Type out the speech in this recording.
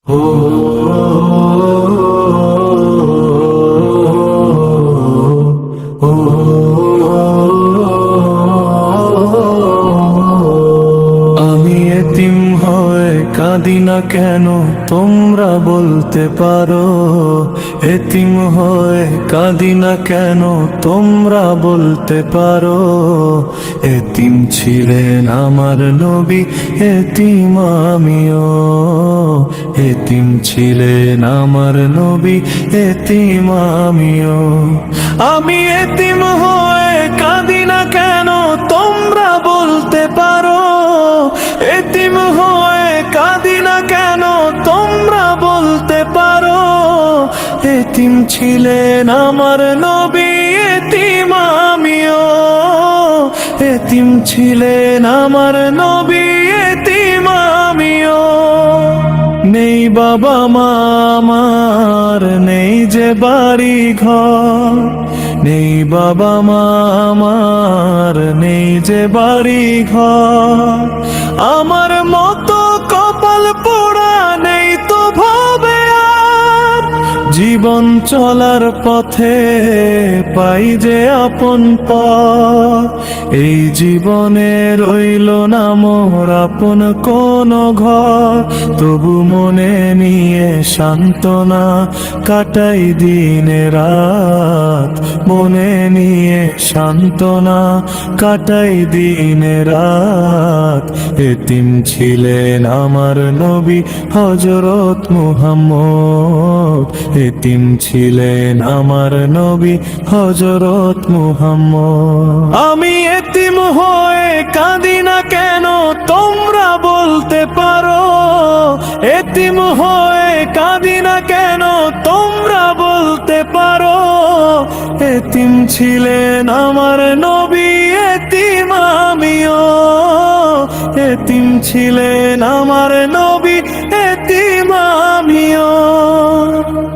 আমি এতিম হয়ে কাঁদি না কেন তোমরা বলতে পারো? এতিম হয়ে কাঁদি না কেন তোমরা বলতে পারো? এতিম ছিলেন আমার নবী, এতিম আমিও। এতিম ছিলেন আমার নবী, এতিম আমিও। আমি এতিম হয়ে কাঁদি না কেন তোমরা বলতে পারো? এতিম হয়ে কাঁদি না কেন তোমরা বলতে পারো? এতিম ছিলেন আমার নবী, এতিম আমিও। এতিম ছিলেন আমার নবী, এতিম আমিও। নেই বাবা মা আমার, নেই যে বাড়ি ঘর। নেই বাবা মা আমার, নেই যে বাড়ি ঘর। আমার মতো কপাল পোড়া নেই তো ভাবে আর। জীবন চলার পথে পাই যে আপন পথ। এই জীবনে রইল না মোর আপন কোনো ঘর। তবু মনে নিয়ে সান্ত্বনা কাটাই দিন রাত। মনে নিয়ে সান্ত্বনা কাটাই দিন রাত। এতিম ছিলেন আমার নবী হযরত মুহাম্মদ। এতিম ছিলেন আমার নবী হযরত মুহাম্মদ। আমি এতিম হয়ে কাঁদি না কেন তোমরা বলতে পারো? এতিম হয়ে কাঁদি না কেন তোমরা বলতে পারো? এতিম ছিলেন আমার নবী, এতিম আমিও। এতিম ছিলেন আমার নবী, এতিম আমিও।